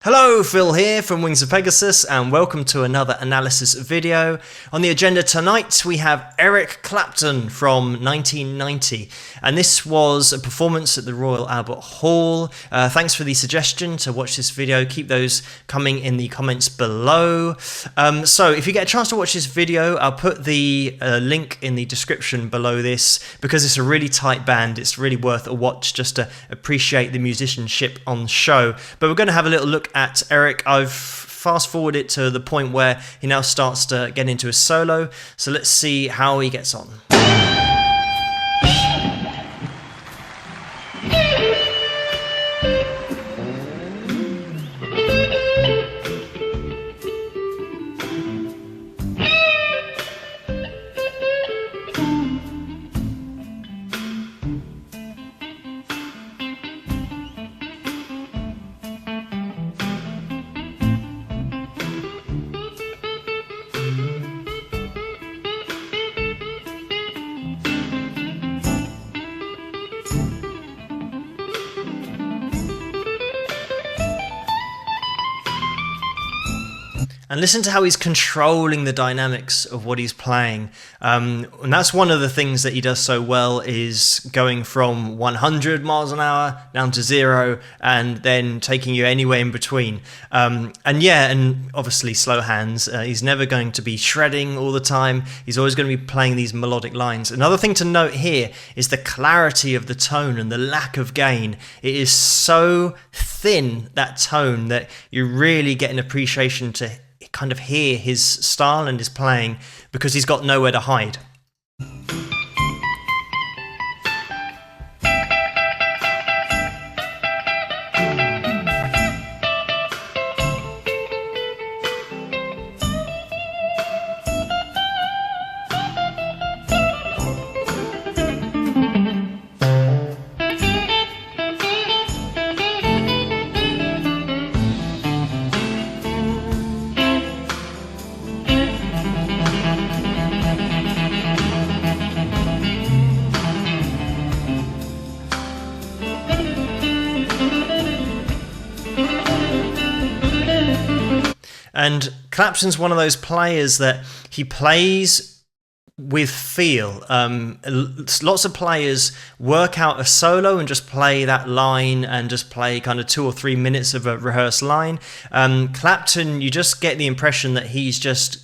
Hello, Phil here from Wings of Pegasus, and welcome to another analysis video. On the agenda tonight we have Eric Clapton from 1990, and this was a performance at the Royal Albert Hall. Thanks for the suggestion to watch this video. Keep those coming in the comments below. So if you get a chance to watch this video, I'll put the link in the description below this, because it's a really tight band. It's really worth a watch just to appreciate the musicianship on the show. But we're going to have a little look at Eric. I've fast forwarded it to the point where he now starts to get into a solo, so let's see how he gets on. And listen to how he's controlling the dynamics of what he's playing. And that's one of the things that he does so well, is going from 100 miles an hour down to 0 and then taking you anywhere in between. And obviously slow hands. He's never going to be shredding all the time. He's always going to be playing these melodic lines. Another thing to note here is the clarity of the tone and the lack of gain. It is so thin, that tone, that you really get an appreciation to kind of hear his style and his playing, because he's got nowhere to hide. And Clapton's one of those players that he plays with feel. Lots of players work out a solo and just play that line and just play kind of 2 or 3 minutes of a rehearsed line. Clapton, you just get the impression that he's just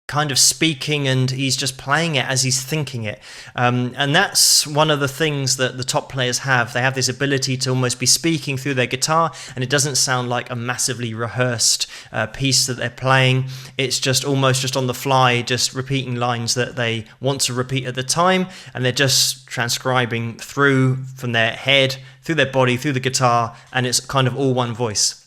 kind of speaking and he's just playing it as he's thinking it. And that's one of the things that the top players have. They have this ability to almost be speaking through their guitar, and it doesn't sound like a massively rehearsed piece that they're playing. It's just almost just on the fly, just repeating lines that they want to repeat at the time, and they're just transcribing through from their head, through their body, through the guitar, and it's kind of all one voice.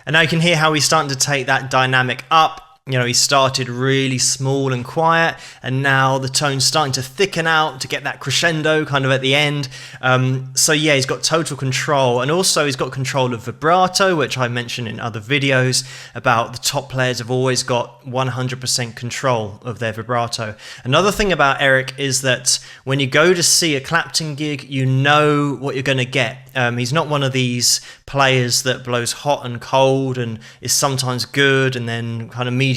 And now you can hear how he's starting to take that dynamic up. You know, he started really small and quiet, and now the tone's starting to thicken out to get that crescendo kind of at the end. So yeah, he's got total control, and also he's got control of vibrato, which I mentioned in other videos about the top players have always got 100% control of their vibrato. Another thing about Eric is that when you go to see a Clapton gig, you know what you're going to get. He's not one of these players that blows hot and cold and is sometimes good and then kind of mediocre.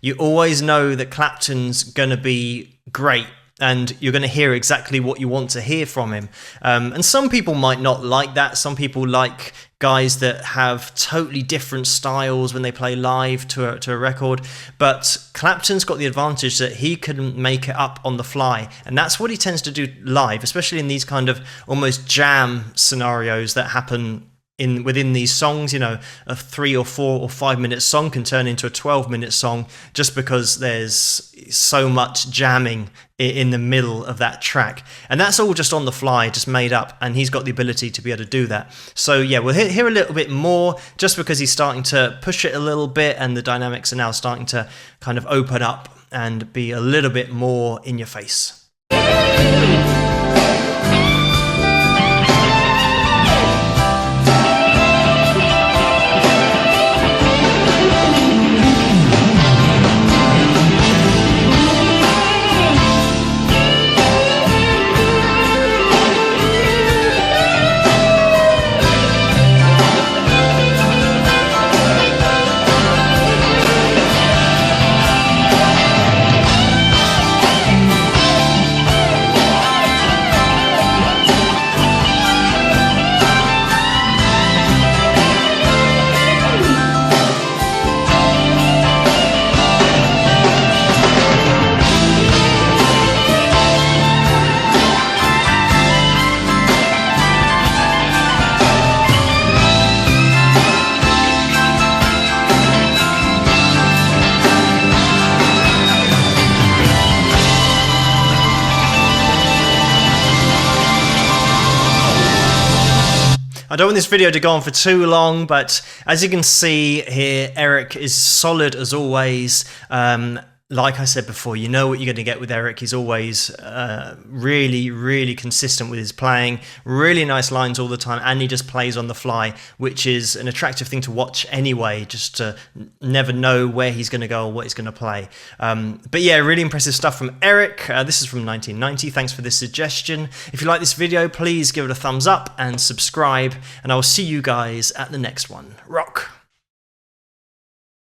You always know that Clapton's going to be great and you're going to hear exactly what you want to hear from him. And some people might not like that. Some people like guys that have totally different styles when they play live to a record. But Clapton's got the advantage that he can make it up on the fly. And that's what he tends to do live, especially in these kind of almost jam scenarios that happen within these songs. You know, a 3 or 4 or 5 minute song can turn into a 12-minute song just because there's so much jamming in the middle of that track, and that's all just on the fly, just made up, and he's got the ability to be able to do that. So yeah, we'll hear a little bit more just because he's starting to push it a little bit, and the dynamics are now starting to kind of open up and be a little bit more in your face. I don't want this video to go on for too long, but as you can see here, Eric is solid as always. Like I said before, you know what you're going to get with Eric. He's always really, really consistent with his playing. Really nice lines all the time, and he just plays on the fly, which is an attractive thing to watch anyway, just to never know where he's going to go or what he's going to play. But yeah, really impressive stuff from Eric. This is from 1990. Thanks for this suggestion. If you like this video, please give it a thumbs up and subscribe, and I will see you guys at the next one. Rock!